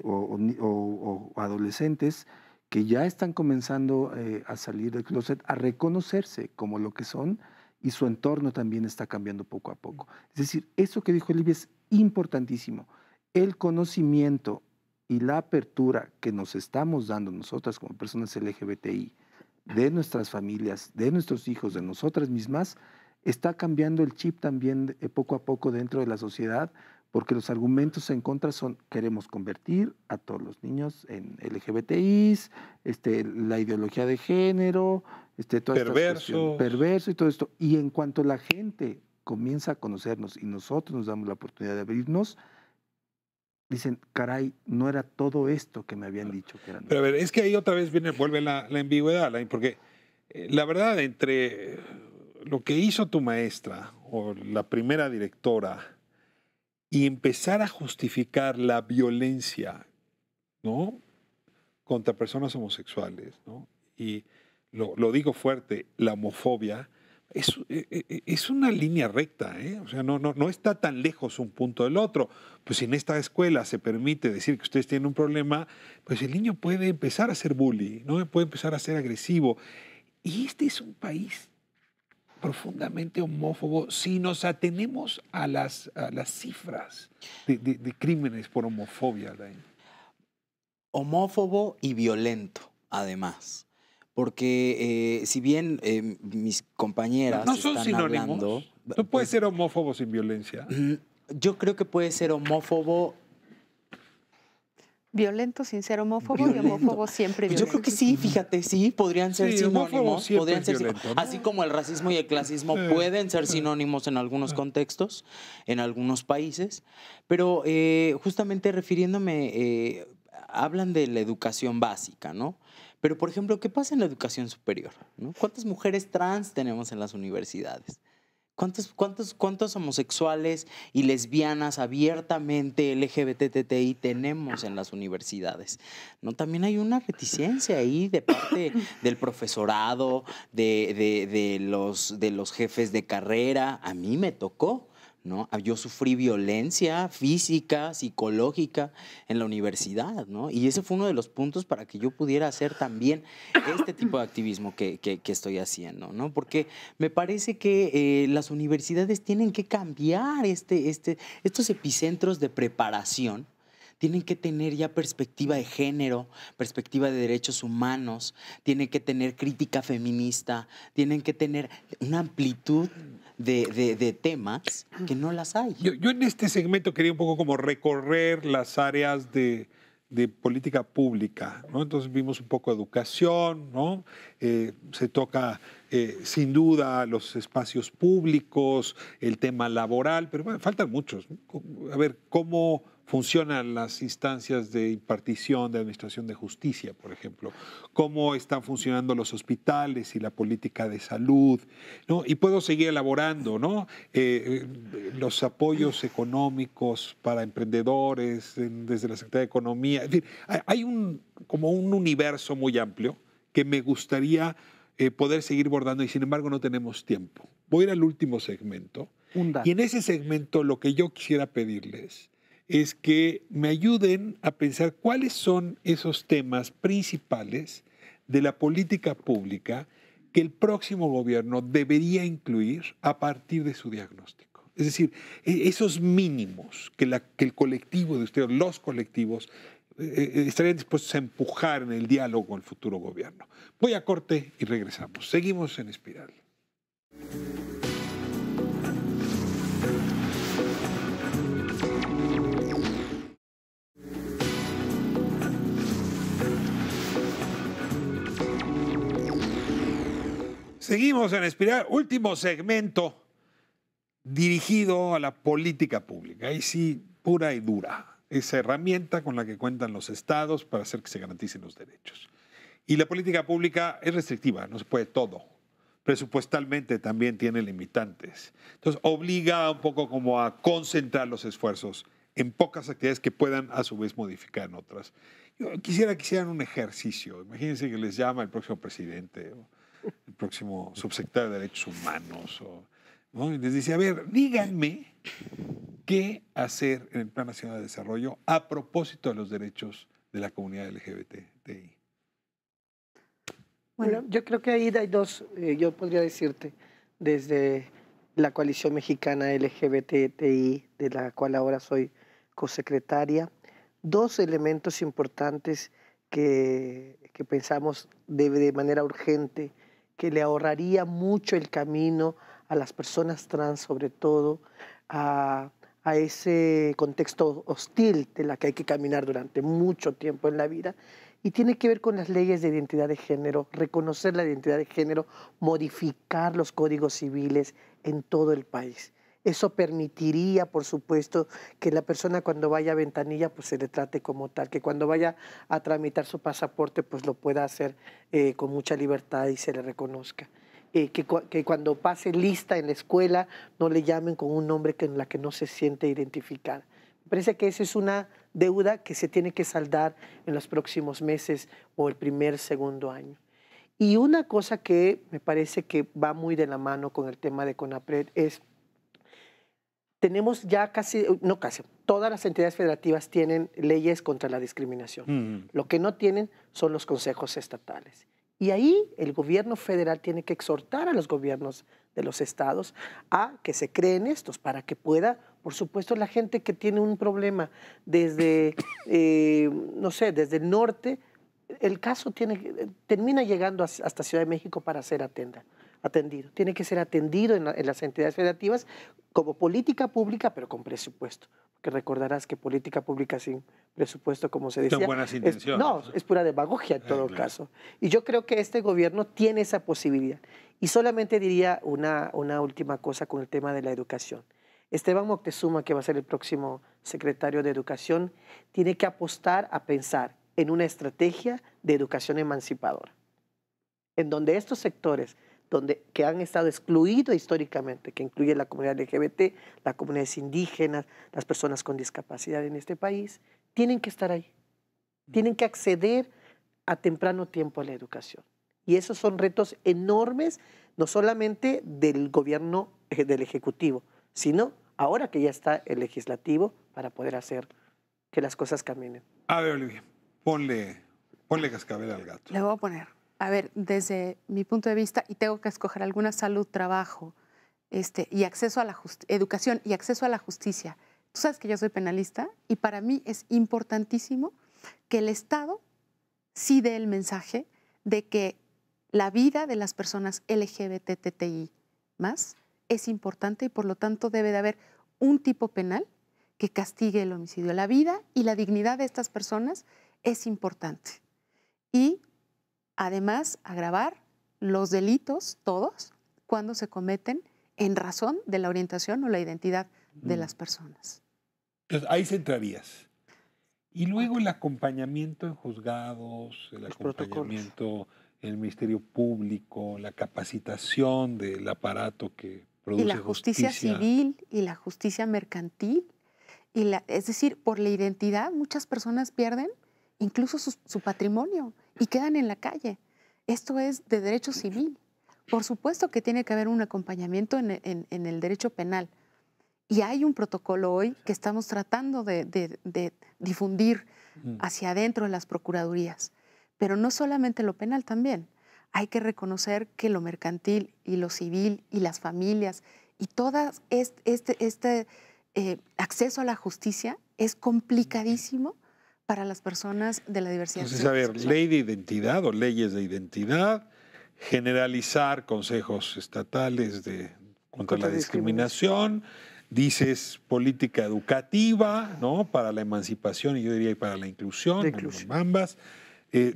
Speaker 4: o adolescentes que ya están comenzando a salir del closet, a reconocerse como lo que son, y su entorno también está cambiando poco a poco. Es decir, eso que dijo Olivia es importantísimo. El conocimiento y la apertura que nos estamos dando nosotras como personas LGBTI, de nuestras familias, de nuestros hijos, de nosotras mismas, está cambiando el chip también poco a poco dentro de la sociedad, porque los argumentos en contra son: queremos convertir a todos los niños en LGBTIs, la ideología de género, todas estas cuestiones, perverso y todo esto. Y en cuanto la gente comienza a conocernos y nosotros nos damos la oportunidad de abrirnos, dicen: caray, no era todo esto que me habían dicho que era.
Speaker 1: Pero a ver, es que ahí otra vez vuelve la ambigüedad, porque la verdad, entre lo que hizo tu maestra o la primera directora y empezar a justificar la violencia, ¿no?, contra personas homosexuales, ¿no?, y lo digo fuerte, la homofobia, es una línea recta, ¿eh? O sea, no está tan lejos un punto del otro. Pues si en esta escuela se permite decir que ustedes tienen un problema, pues el niño puede empezar a ser bully, ¿no?, puede empezar a ser agresivo. Y este es un país profundamente homófobo si nos atenemos a las cifras de crímenes por homofobia.
Speaker 5: Homófobo y violento, además. Porque si bien mis compañeras
Speaker 1: no son
Speaker 5: están
Speaker 1: sinónimos.
Speaker 5: hablando...
Speaker 1: No puede ser homófobo sin violencia.
Speaker 5: Yo creo que puede ser homófobo...
Speaker 3: Violento sin ser homófobo, y homófobo siempre violento.
Speaker 5: Yo creo que sí, fíjate, sí, podrían ser sinónimos. Podrían ser
Speaker 1: violento, ¿no?
Speaker 5: Así como el racismo y el clasismo pueden ser sinónimos en algunos contextos, en algunos países. Pero justamente refiriéndome, hablan de la educación básica, ¿no? Pero, por ejemplo, ¿qué pasa en la educación superior? ¿No? ¿Cuántas mujeres trans tenemos en las universidades? ¿Cuántos homosexuales y lesbianas abiertamente LGBTTI tenemos en las universidades? ¿No? También hay una reticencia ahí de parte del profesorado, de los jefes de carrera. A mí me tocó, ¿no? Yo sufrí violencia física, psicológica en la universidad, ¿no? Y ese fue uno de los puntos para que yo pudiera hacer también este tipo de activismo que estoy haciendo, ¿no? Porque me parece que las universidades tienen que cambiar estos epicentros de preparación. Tienen que tener ya perspectiva de género, perspectiva de derechos humanos, tienen que tener crítica feminista, tienen que tener una amplitud de temas que no las hay.
Speaker 1: Yo en este segmento quería un poco como recorrer las áreas de política pública, ¿no? Entonces vimos un poco educación, ¿no? Se toca sin duda los espacios públicos, el tema laboral, pero bueno, faltan muchos, ¿no? A ver, ¿cómo funcionan las instancias de impartición de administración de justicia, por ejemplo? ¿Cómo están funcionando los hospitales y la política de salud, ¿no? Y puedo seguir elaborando, ¿no? Los apoyos económicos para emprendedores desde la Secretaría de Economía. Es decir, hay como un universo muy amplio que me gustaría poder seguir bordando, y sin embargo no tenemos tiempo. Voy a ir al último segmento. Y en ese segmento lo que yo quisiera pedirles es que me ayuden a pensar cuáles son esos temas principales de la política pública que el próximo gobierno debería incluir a partir de su diagnóstico. Es decir, esos mínimos que el colectivo de ustedes, los colectivos, estarían dispuestos a empujar en el diálogo con el futuro gobierno. Voy a corte y regresamos. Seguimos en Espiral. Seguimos en Espiral, último segmento dirigido a la política pública. Ahí sí, pura y dura. Esa herramienta con la que cuentan los estados para hacer que se garanticen los derechos. Y la política pública es restrictiva, no se puede todo. Presupuestalmente también tiene limitantes. Entonces obliga un poco como a concentrar los esfuerzos en pocas actividades que puedan a su vez modificar en otras. Yo quisiera que hicieran un ejercicio. Imagínense que les llama el próximo presidente o el próximo subsecretario de Derechos Humanos, ¿no? Y les dice: a ver, díganme ¿Qué hacer en el Plan Nacional de Desarrollo a propósito de los derechos de la comunidad LGBTI?
Speaker 2: Bueno, yo creo que ahí hay dos, yo podría decirte, desde la Coalición Mexicana LGBTI, de la cual ahora soy cosecretaria, dos elementos importantes que pensamos de manera urgente, que le ahorraría mucho el camino a las personas trans, sobre todo, a ese contexto hostil de la que hay que caminar durante mucho tiempo en la vida, y tiene que ver con las leyes de identidad de género, reconocer la identidad de género, modificar los códigos civiles en todo el país. Eso permitiría, por supuesto, que la persona cuando vaya a ventanilla pues se le trate como tal, que cuando vaya a tramitar su pasaporte pues lo pueda hacer con mucha libertad y se le reconozca. Que cuando pase lista en la escuela no le llamen con un nombre en la que no se siente identificada. Me parece que esa es una deuda que se tiene que saldar en los próximos meses o el primer, segundo año. Y una cosa que me parece que va muy de la mano con el tema de CONAPRED es, tenemos ya todas las entidades federativas tienen leyes contra la discriminación. Lo que no tienen son los consejos estatales. Y ahí el gobierno federal tiene que exhortar a los gobiernos de los estados a que se creen estos para que pueda, por supuesto, la gente que tiene un problema desde, no sé, desde el norte, el caso termina llegando hasta Ciudad de México para ser atendido. Tiene que ser atendido en las entidades federativas como política pública, pero con presupuesto. Porque recordarás que política pública sin presupuesto, como se decía,
Speaker 1: son buenas intenciones,
Speaker 2: es pura demagogia en todo caso. Y yo creo que este gobierno tiene esa posibilidad. Y solamente diría una última cosa con el tema de la educación. Esteban Moctezuma, que va a ser el próximo secretario de Educación, tiene que apostar a pensar en una estrategia de educación emancipadora, en donde estos sectores que han estado excluidos históricamente, que incluye la comunidad LGBT, las comunidades indígenas, las personas con discapacidad en este país, tienen que estar ahí. Tienen que acceder a temprano tiempo a la educación. Y esos son retos enormes, no solamente del gobierno, del Ejecutivo, sino ahora que ya está el Legislativo para poder hacer que las cosas caminen.
Speaker 1: A ver, Olivia, ponle cascabel al gato.
Speaker 3: Le voy a poner. A ver, desde mi punto de vista, y tengo que escoger alguna: salud, trabajo, y acceso a la educación y acceso a la justicia. Tú sabes que yo soy penalista y para mí es importantísimo que el Estado sí dé el mensaje de que la vida de las personas LGBTTI más es importante y por lo tanto debe de haber un tipo penal que castigue el homicidio. La vida y la dignidad de estas personas es importante. Y además, agravar los delitos, todos, cuando se cometen en razón de la orientación o la identidad de las personas.
Speaker 1: Entonces, ahí centrarías. Y luego el acompañamiento en juzgados, el acompañamiento en el Ministerio Público, la capacitación del aparato que produce
Speaker 3: y la justicia civil y la justicia mercantil. Es decir, por la identidad muchas personas pierden incluso su patrimonio y quedan en la calle. Esto es de derecho civil. Por supuesto que tiene que haber un acompañamiento en el derecho penal. Y hay un protocolo hoy que estamos tratando de difundir hacia adentro de las procuradurías. Pero no solamente lo penal también. Hay que reconocer que lo mercantil y lo civil y las familias y todo este acceso a la justicia es complicadísimo para las personas de la diversidad.
Speaker 1: Entonces, a ver, ley de identidad o leyes de identidad, generalizar consejos estatales contra la discriminación, dices política educativa, ¿no? Para la emancipación y yo diría para la inclusión, ambas.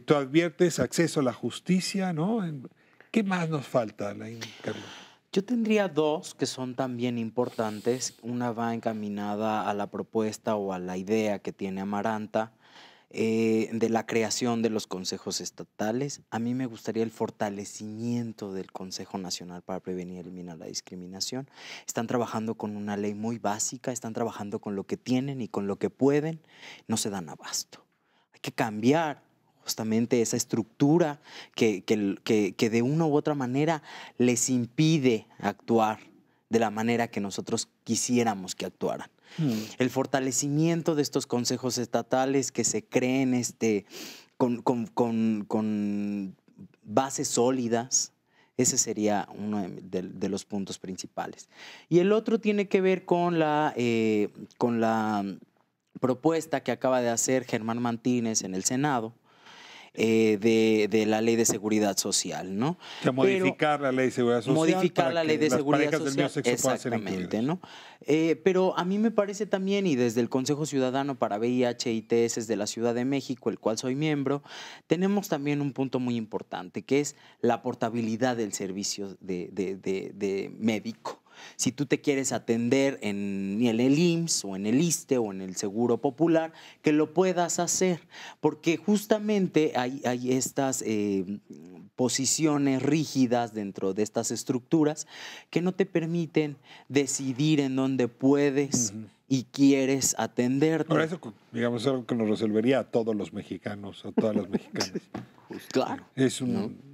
Speaker 1: Tú adviertes acceso a la justicia, ¿no? ¿Qué más nos falta, Carlos?
Speaker 5: Yo tendría dos que son también importantes. Una va encaminada a la propuesta o a la idea que tiene Amaranta de la creación de los consejos estatales. A mí me gustaría el fortalecimiento del Consejo Nacional para Prevenir y Eliminar la Discriminación. Están trabajando con una ley muy básica, están trabajando con lo que tienen y con lo que pueden, no se dan abasto. Hay que cambiar justamente esa estructura que de una u otra manera les impide actuar de la manera que nosotros quisiéramos que actuaran. El fortalecimiento de estos consejos estatales que se creen con bases sólidas, ese sería uno de los puntos principales. Y el otro tiene que ver con la propuesta que acaba de hacer Germán Martínez en el Senado, de la Ley de Seguridad Social, ¿no?
Speaker 1: O sea, modificar la Ley de Seguridad Social.
Speaker 5: Modificar la Ley de Seguridad
Speaker 1: Social. Del mismo sexo
Speaker 5: exactamente, ¿no? Pero a mí me parece también, y desde el Consejo Ciudadano para VIH y ITS de la Ciudad de México, el cual soy miembro, tenemos también un punto muy importante, que es la portabilidad del servicio de médico. Si tú te quieres atender en el IMSS o en el ISSSTE o en el Seguro Popular, que lo puedas hacer, porque justamente hay estas posiciones rígidas dentro de estas estructuras que no te permiten decidir en dónde puedes y quieres atenderte.
Speaker 1: Ahora eso, digamos, es algo que nos resolvería a todos los mexicanos, a todas las mexicanas.
Speaker 5: Claro.
Speaker 1: Es un...
Speaker 5: ¿no?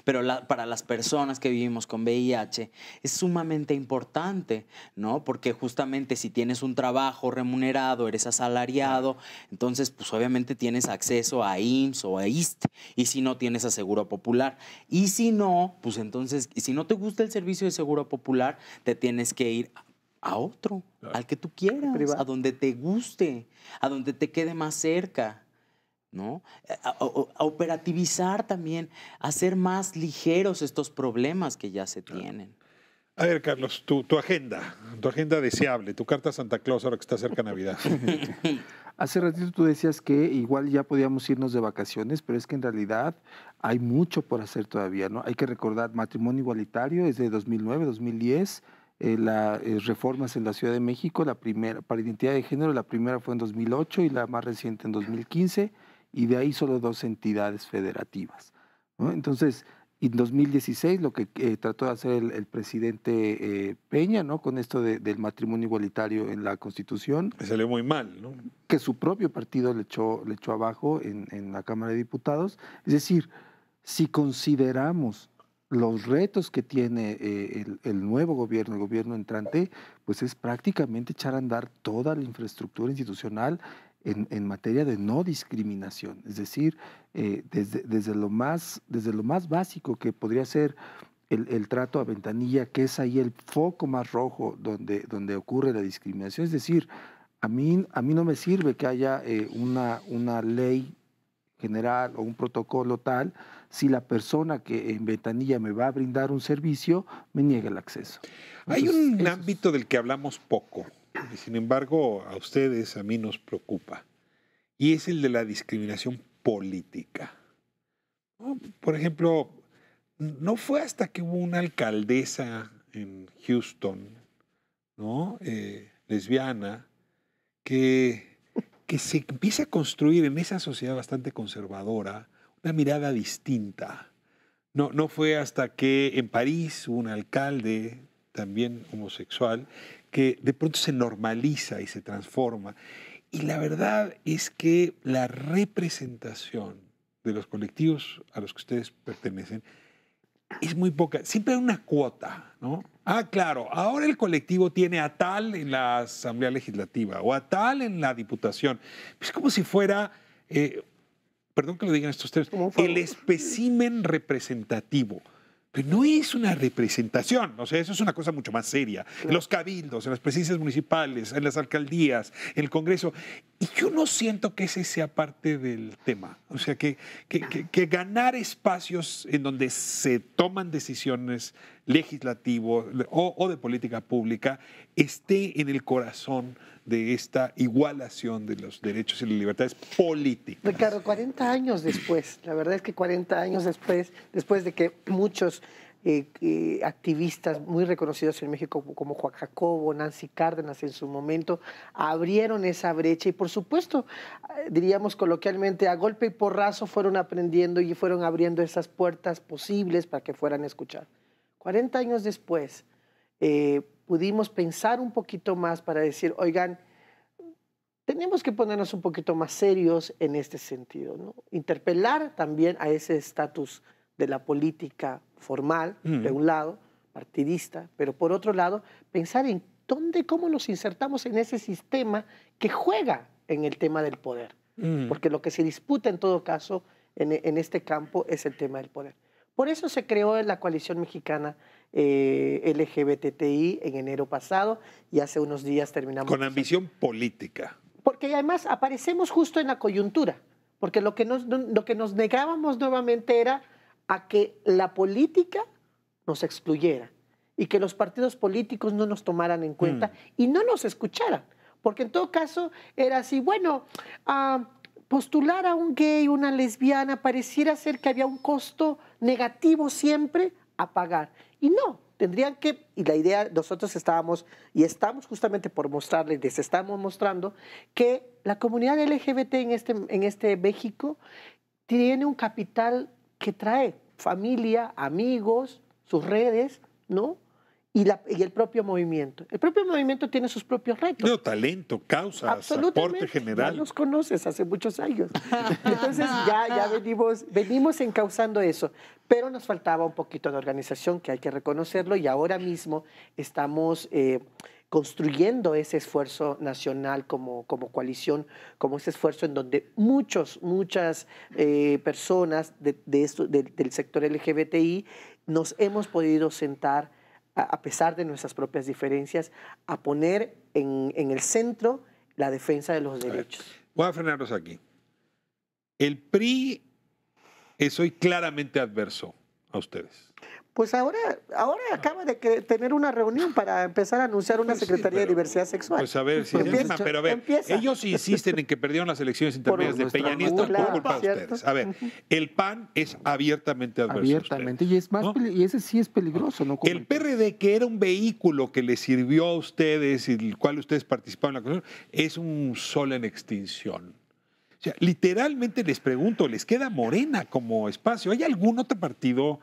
Speaker 5: Pero para las personas que vivimos con VIH es sumamente importante, ¿no? Porque justamente si tienes un trabajo remunerado, eres asalariado, entonces pues obviamente tienes acceso a IMSS o a ISSSTE, y si no tienes a Seguro Popular. Y si no, pues entonces, si no te gusta el servicio de Seguro Popular, te tienes que ir a otro, al que tú quieras, a donde te guste, a donde te quede más cerca, ¿no? A operativizar también, a hacer más ligeros estos problemas que ya se tienen.
Speaker 1: A ver, Carlos, tu agenda deseable, tu carta a Santa Claus ahora que está cerca Navidad.
Speaker 4: Hace ratito tú decías que igual ya podíamos irnos de vacaciones, pero es que en realidad hay mucho por hacer todavía, ¿no? Hay que recordar, matrimonio igualitario es de 2009, 2010, las reformas en la Ciudad de México, la primera, para identidad de género, la primera fue en 2008 y la más reciente en 2015, y de ahí solo 2 entidades federativas, ¿no? Entonces, en 2016 lo que trató de hacer el presidente Peña, ¿no? Con esto del matrimonio igualitario en la Constitución.
Speaker 1: Me salió muy mal, ¿no?
Speaker 4: Que su propio partido le echó abajo en la Cámara de Diputados. Es decir, si consideramos los retos que tiene el nuevo gobierno, el gobierno entrante, pues es prácticamente echar a andar toda la infraestructura institucional en materia de no discriminación. Es decir, desde lo más básico que podría ser el trato a ventanilla, que es ahí el foco más rojo donde ocurre la discriminación. Es decir, a mí no me sirve que haya una ley general o un protocolo tal si la persona que en ventanilla me va a brindar un servicio me niega el acceso.
Speaker 1: Hay un ámbito del que hablamos poco, y sin embargo a ustedes, a mí nos preocupa, y es el de la discriminación política. Por ejemplo, no fue hasta que hubo una alcaldesa en Houston, ¿no? Lesbiana, que se empieza a construir en esa sociedad bastante conservadora una mirada distinta. No fue hasta que en París hubo un alcalde también homosexual que de pronto se normaliza y se transforma. Y la verdad es que la representación de los colectivos a los que ustedes pertenecen es muy poca. Siempre hay una cuota, ¿no? Ah, claro, ahora el colectivo tiene a tal en la Asamblea Legislativa o a tal en la Diputación. Es como si fuera, perdón que lo digan estos términos, el espécimen representativo. Pero no es una representación, o sea, eso es una cosa mucho más seria. Claro. En los cabildos, en las presidencias municipales, en las alcaldías, en el Congreso. Y yo no siento que ese sea parte del tema. O sea, que ganar espacios en donde se toman decisiones legislativas o de política pública esté en el corazón de esta igualación de los derechos y las libertades políticas.
Speaker 2: Ricardo, 40 años después, la verdad es que 40 años después de que muchos activistas muy reconocidos en México como Juan Jacobo, Nancy Cárdenas en su momento, abrieron esa brecha y por supuesto, diríamos coloquialmente, a golpe y porrazo fueron aprendiendo y fueron abriendo esas puertas posibles para que fueran a escuchar. 40 años después, pudimos pensar un poquito más para decir, oigan, tenemos que ponernos un poquito más serios en este sentido, ¿no? Interpelar también a ese estatus de la política formal, de un lado, partidista, pero por otro lado, pensar en cómo nos insertamos en ese sistema que juega en el tema del poder. Porque lo que se disputa en todo caso en este campo es el tema del poder. Por eso se creó la coalición mexicana LGBTI en enero pasado y hace unos días terminamos.
Speaker 1: Con ambición política.
Speaker 2: Porque además aparecemos justo en la coyuntura, porque lo que nos negábamos nuevamente era a que la política nos excluyera y que los partidos políticos no nos tomaran en cuenta y no nos escucharan. Porque en todo caso era así, bueno, postular a un gay, una lesbiana, pareciera ser que había un costo negativo siempre a pagar. Y no, tendrían que, y la idea, nosotros estábamos, y estamos justamente por mostrarles, les estamos mostrando, que la comunidad LGBT en este México tiene un capital que trae familia, amigos, sus redes, ¿no? Y el propio movimiento. El propio movimiento tiene sus propios retos.
Speaker 1: No, talento, causas, aporte general.
Speaker 2: Ya los conoces hace muchos años. Entonces ya venimos encauzando eso. Pero nos faltaba un poquito de organización, que hay que reconocerlo, y ahora mismo estamos construyendo ese esfuerzo nacional como coalición, como ese esfuerzo en donde muchas personas del sector LGBTI nos hemos podido sentar, a pesar de nuestras propias diferencias, a poner en el centro la defensa de los derechos.
Speaker 1: Voy a frenarlos aquí. El PRI es hoy claramente adverso a ustedes.
Speaker 2: Pues ahora acaba de tener una reunión para empezar a anunciar una Secretaría de Diversidad Sexual.
Speaker 1: Pues a ver si pero a ver, ellos insisten en que perdieron las elecciones intermedias de Peña Nieto por culpa de ustedes. A ver, el PAN es abiertamente adverso.
Speaker 4: Abiertamente, y es más, ¿no? Y ese sí es peligroso, ¿no?
Speaker 1: El PRD, que era un vehículo que les sirvió a ustedes y el cual ustedes participaron en la constitución, es un sol en extinción. O sea, literalmente les pregunto, ¿les queda Morena como espacio? ¿Hay algún otro partido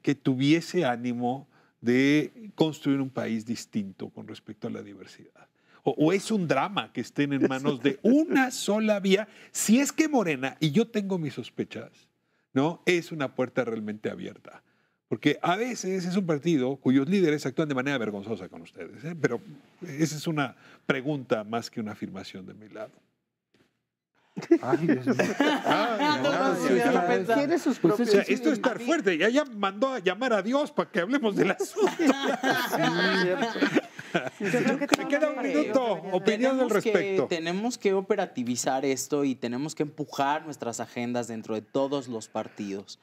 Speaker 1: que tuviese ánimo de construir un país distinto con respecto a la diversidad? ¿O es un drama que estén en manos de una sola vía? Si es que Morena, y yo tengo mis sospechas, ¿no? Es una puerta realmente abierta. Porque a veces es un partido cuyos líderes actúan de manera vergonzosa con ustedes, ¿eh? Pero esa es una pregunta más que una afirmación de mi lado.
Speaker 4: Ay, Dios mío.
Speaker 2: Tiene sus propios...
Speaker 1: O sea, esto es estar fuerte. Ya mandó a llamar a Dios para que hablemos del asunto. Me queda un minuto. Opinión al respecto.
Speaker 5: Tenemos que operativizar esto y tenemos que empujar nuestras agendas dentro de todos los partidos,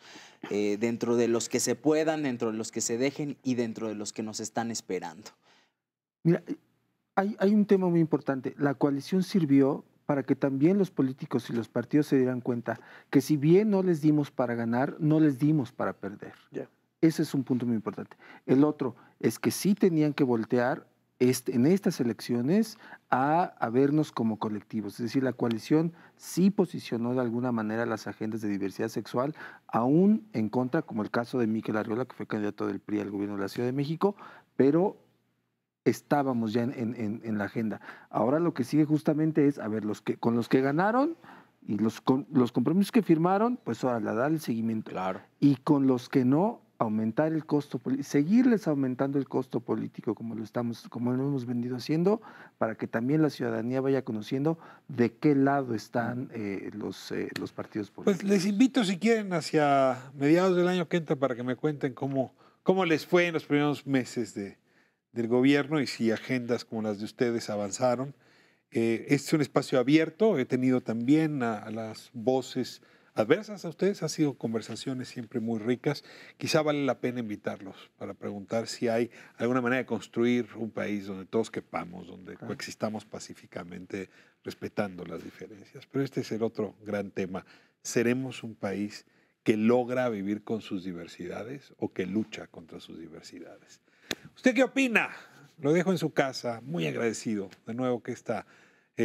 Speaker 5: dentro de los que se puedan, dentro de los que se dejen y dentro de los que nos están esperando.
Speaker 4: Mira, hay un tema muy importante. La coalición sirvió para que también los políticos y los partidos se dieran cuenta que si bien no les dimos para ganar, no les dimos para perder.
Speaker 2: Yeah.
Speaker 4: Ese es un punto muy importante. El otro es que sí tenían que voltear en estas elecciones a vernos como colectivos. Es decir, la coalición sí posicionó de alguna manera las agendas de diversidad sexual, aún en contra, como el caso de Miquel Arriola, que fue candidato del PRI al gobierno de la Ciudad de México, pero estábamos ya en la agenda. Ahora lo que sigue justamente es, a ver, con los que ganaron y los compromisos que firmaron, pues ahora dar el seguimiento.
Speaker 5: Claro.
Speaker 4: Y con los que no, aumentar el costo, seguirles aumentando el costo político como lo hemos venido haciendo, para que también la ciudadanía vaya conociendo de qué lado están los partidos políticos.
Speaker 1: Pues les invito, si quieren, hacia mediados del año que entra para que me cuenten cómo les fue en los primeros meses del gobierno y si agendas como las de ustedes avanzaron. Este es un espacio abierto. He tenido también a las voces adversas a ustedes. Han sido conversaciones siempre muy ricas. Quizá vale la pena invitarlos para preguntar si hay alguna manera de construir un país donde todos quepamos, donde coexistamos pacíficamente, respetando las diferencias. Pero este es el otro gran tema. ¿Seremos un país que logra vivir con sus diversidades o que lucha contra sus diversidades? ¿Usted qué opina? Lo dejo en su casa, muy agradecido de nuevo que esta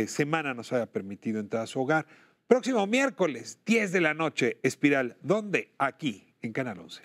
Speaker 1: semana nos haya permitido entrar a su hogar. Próximo miércoles, 10 de la noche, Espiral. ¿Dónde? Aquí, en Canal 11.